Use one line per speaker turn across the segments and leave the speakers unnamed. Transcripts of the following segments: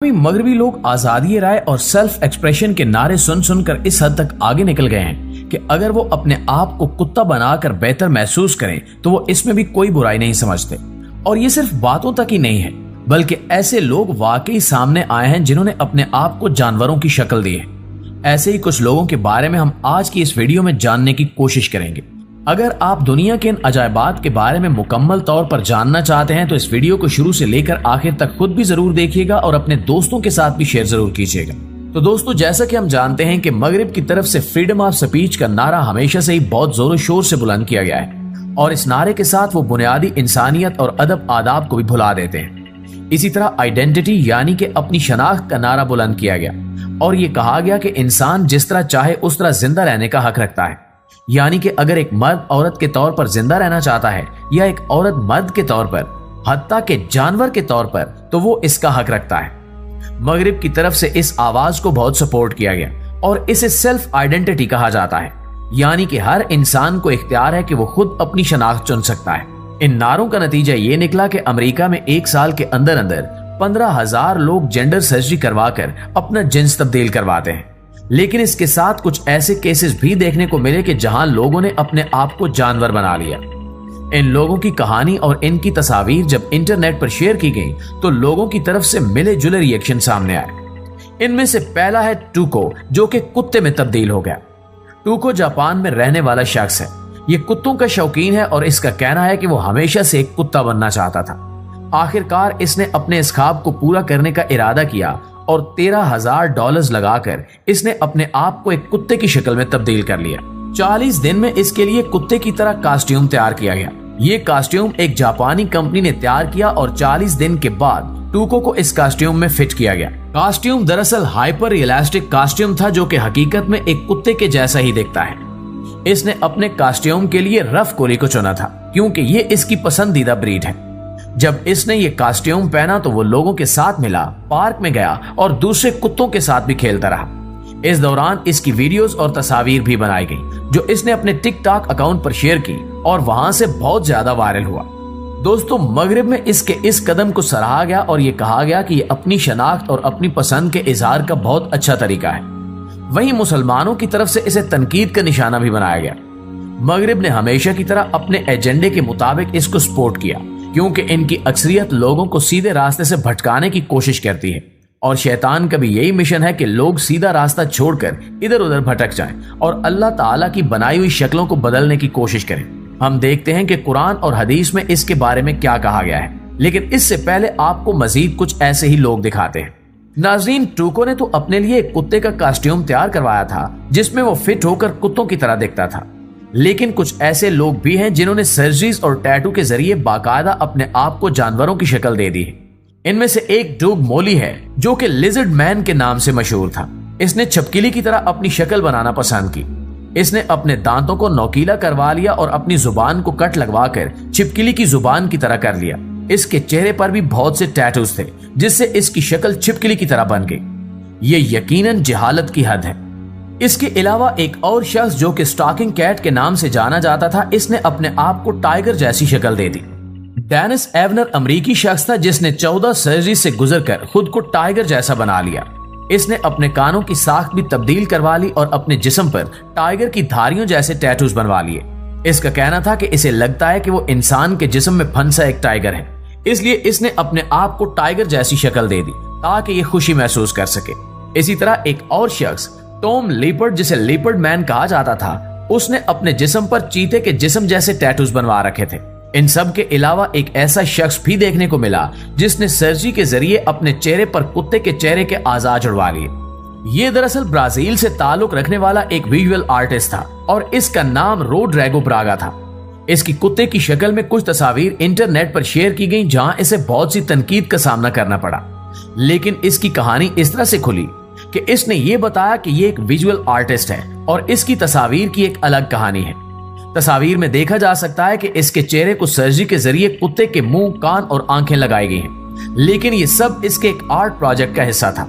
मगरबी लोग आजादी राय और सेल्फ एक्सप्रेशन के नारे सुन सुनकर इस हद तक आगे निकल गए हैं कि अगर वो अपने आप को कुत्ता बनाकर बेहतर महसूस करें तो वो इसमें भी कोई बुराई नहीं समझते। और ये सिर्फ बातों तक ही नहीं है, बल्कि ऐसे लोग वाकई सामने आए हैं जिन्होंने अपने आप को जानवरों की शक्ल दी है। ऐसे ही कुछ लोगों के बारे में हम आज की इस वीडियो में जानने की कोशिश करेंगे। अगर आप दुनिया के इन अजायबात के बारे में मुकम्मल तौर पर जानना चाहते हैं तो इस वीडियो को शुरू से लेकर आखिर तक खुद भी जरूर देखिएगा और अपने दोस्तों के साथ भी शेयर जरूर कीजिएगा। तो दोस्तों, जैसा कि हम जानते हैं कि मगरिब की तरफ से फ्रीडम ऑफ स्पीच का नारा हमेशा से ही बहुत जोरों शोर से बुलंद किया गया है और इस नारे के साथ वो बुनियादी इंसानियत और अदब आदाब को भी भुला देते हैं। इसी तरह आइडेंटिटी यानी कि अपनी शनाख्त का नारा बुलंद किया गया और ये कहा गया कि इंसान जिस तरह चाहे उस तरह जिंदा रहने का हक रखता है। यानी कि अगर एक मर्द औरत के तौर पर जिंदा रहना चाहता है या एक औरत मर्द के तौर पर, हत्ता के जानवर के तौर पर, तो वो इसका हक रखता है। मगरिब की तरफ से इस आवाज को बहुत सपोर्ट किया गया और इसे सेल्फ आइडेंटिटी कहा जाता है, यानी कि हर इंसान को इख्तियार है कि वो खुद अपनी शनाख्त चुन सकता है। इन नारों का नतीजा ये निकला कि अमेरिका में एक साल के अंदर अंदर 15,000 लोग जेंडर सर्जरी करवाकर अपना जिन्स तब्दील करवाते हैं। लेकिन इसके साथ कुछ ऐसे केसेस भी देखने को मिले कि जहां लोगों ने अपने आप को जानवर बना लिया। इन लोगों की कहानी और इनकी तस्वीर जब इंटरनेट पर शेयर की गई तो लोगों की तरफ से मिले जुले रिएक्शन सामने आए। इनमें से पहला है टूको, जो कि कुत्ते में तब्दील हो गया। टूको जापान में रहने वाला शख्स है। ये कुत्तों का शौकीन है और इसका कहना है कि वो हमेशा से एक कुत्ता बनना चाहता था। आखिरकार इसने अपने इस ख्वाब को पूरा करने का इरादा किया और $13,000 लगाकर इसने अपने आप को एक कुत्ते की शक्ल में तब्दील कर लिया। 40 दिन में इसके लिए कुत्ते की तरह कास्ट्यूम तैयार किया गया। ये कास्ट्यूम एक जापानी कंपनी ने तैयार किया और 40 दिन के बाद टूको को इस कास्ट्यूम में फिट किया गया। कास्ट्यूम दरअसल हाइपर रियलिस्टिक कास्ट्यूम था जो कि हकीकत में एक कुत्ते के जैसा ही दिखता है। इसने अपने कास्ट्यूम के लिए रफ कोली को चुना था क्योंकि ये इसकी पसंदीदा ब्रीड है। जब इसने ये कास्ट्यूम पहना तो वो लोगों के साथ मिला, पार्क में गया और दूसरे कुत्तों के साथ भी खेलता रहा। इस दौरान इसकी वीडियोस और तस्वीर भी बनाई गई जो इसने अपने टिकटॉक अकाउंट पर शेयर की और वहां से बहुत ज्यादा वायरल हुआ। दोस्तों, मगरिब में इसके इस कदम को सराहा गया और ये कहा गया कि ये अपनी शनाख्त और अपनी पसंद के इजहार का बहुत अच्छा तरीका है। वहीं मुसलमानों की तरफ से इसे तनकीद का निशाना भी बनाया गया। मगरिब ने हमेशा की तरह अपने एजेंडे के मुताबिक इसको सपोर्ट किया क्योंकि इनकी अक्सरियत लोगों को सीधे रास्ते से भटकाने की कोशिश करती है और शैतान का भी यही मिशन है कि लोग सीधा रास्ता छोड़कर इधर उधर भटक जाएं और अल्लाह ताला की बनाई हुई शक्लों को बदलने की कोशिश करें। हम देखते हैं कि कुरान और हदीस में इसके बारे में क्या कहा गया है, लेकिन इससे पहले आपको मजीद कुछ ऐसे ही लोग दिखाते हैं। नाज़रीन, टूको ने तो अपने लिए एक कुत्ते का कास्ट्यूम तैयार करवाया था जिसमें वो फिट होकर कुत्तों की तरह दिखता था, लेकिन कुछ ऐसे लोग भी हैं जिन्होंने सर्जरीज और टैटू के जरिए बाकायदा अपने आप को जानवरों की शक्ल दे दी है। इनमें से एक डूग मोली है जो कि लिजर्ड मैन के नाम से मशहूर था। इसने छिपकली की तरह अपनी शक्ल बनाना पसंद की। इसने अपने दांतों को नोकीला करवा लिया और अपनी जुबान को कट लगवाकर छिपकली की जुबान की तरह कर लिया। इसके चेहरे पर भी बहुत से टैटूज थे जिससे इसकी शक्ल छिपकली की तरह बन गई। ये यकीनन जहालत की हद है। इसके अलावा एक और शख्स जो कि स्टॉकिंग कैट के नाम से जाना जाता था, इसने अपने आप को टाइगर जैसी शक्ल दे दी। डेनिस एवनर अमरीकी शख्स था जिसने 14 सर्जरी से गुजरकर खुद को टाइगर जैसा बना लिया। इसने अपने कानों की साख्त भी तब्दील करवा ली और अपने जिस्म पर टाइगर की धारियों जैसे टैटूज बनवा लिए। इसका कहना था कि इसे लगता है कि वो इंसान के जिस्म में फंसा एक टाइगर है, इसलिए इसने अपने आप को टाइगर जैसी शक्ल दे दी ताकि ये खुशी महसूस कर सके। इसी तरह एक और शख्स टॉम लीपर्ड, जिसे लीपर्ड मैन कहा जाता था, उसने अपने जिस्म पर चीते के जिस्म जैसे टैटूज बनवा रखे थे। इन सब के अलावा एक ऐसा शख्स भी देखने को मिला जिसने सर्जरी के जरिए अपने चेहरे पर कुत्ते के चेहरे के आज़ाद जुड़वा लिए। ये दरअसल ब्राजील से ताल्लुक रखने वाला एक विजुअल आर्टिस्ट था और इसका नाम रोड्रैगो ब्रागा था। इसकी कुत्ते की शक्ल में कुछ तस्वीर इंटरनेट पर शेयर की गई जहां इसे बहुत सी तनकीद का सामना करना पड़ा, लेकिन इसकी कहानी इस तरह से खुली कि इसने ये बताया कि ये एक विजुअल आर्टिस्ट है और इसकी तस्वीर की एक अलग कहानी है। तस्वीर में देखा जा सकता है कि इसके चेहरे को सर्जरी के जरिए कुत्ते के मुंह, कान और आंखें लगाई गई हैं, लेकिन ये सब इसके एक आर्ट प्रोजेक्ट का हिस्सा था।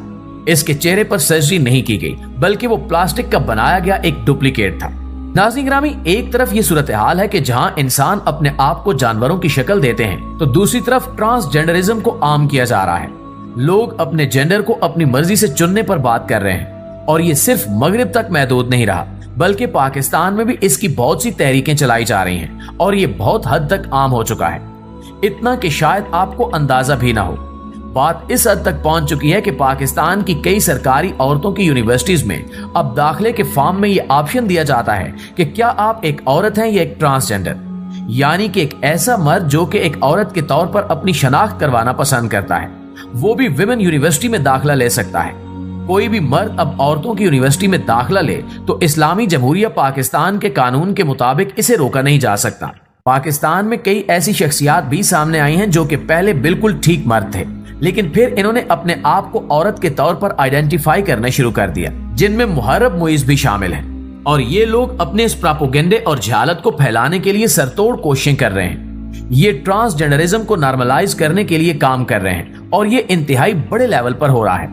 इसके चेहरे पर सर्जरी नहीं की गई बल्कि वो प्लास्टिक का बनाया गया एक डुप्लीकेट था। नाज़रीन गिरामी, एक तरफ ये सूरत हाल है कि जहां इंसान अपने आप को जानवरों की शक्ल देते हैं तो दूसरी तरफ ट्रांसजेंडरिज्म को आम किया जा रहा है। लोग अपने जेंडर को अपनी मर्जी से चुनने पर बात कर रहे हैं और ये सिर्फ मगरिब तक महदूद नहीं रहा, बल्कि पाकिस्तान में भी इसकी बहुत सी तहरीकें चलाई जा रही हैं और ये बहुत हद तक आम हो चुका है। इतना कि शायद आपको अंदाजा भी ना हो। बात इस हद तक पहुंच चुकी है कि पाकिस्तान की कई सरकारी औरतों की यूनिवर्सिटीज में अब दाखिले के फॉर्म में ये ऑप्शन दिया जाता है कि क्या आप एक औरत हैं या एक ट्रांसजेंडर, यानी कि एक ऐसा मर्द जो कि एक औरत के तौर पर अपनी शनाख्त करवाना पसंद करता है, वो भी विमेन यूनिवर्सिटी में दाखिला ले सकता है। कोई भी मर्द अब औरतों की यूनिवर्सिटी में दाखिला ले तो इस्लामी जमहूरिया पाकिस्तान के कानून के मुताबिक इसे रोका नहीं जा सकता। पाकिस्तान में कई ऐसी शख्सियात भी सामने आई हैं जो कि पहले बिल्कुल ठीक मर्द थे, लेकिन फिर इन्होंने अपने आप को औरत के तौर पर आइडेंटिफाई करना शुरू कर दिया, जिनमें मुहर्रब मुइज भी शामिल हैं। और ये लोग अपने इस प्रोपेगेंडे और जहालत को फैलाने के लिए सरतोड़ कोशिशें कर रहे हैं। ये ट्रांसजेंडरिज्म को नॉर्मलाइज करने के लिए काम कर रहे हैं और ये इंतहाई बड़े लेवल पर हो रहा है।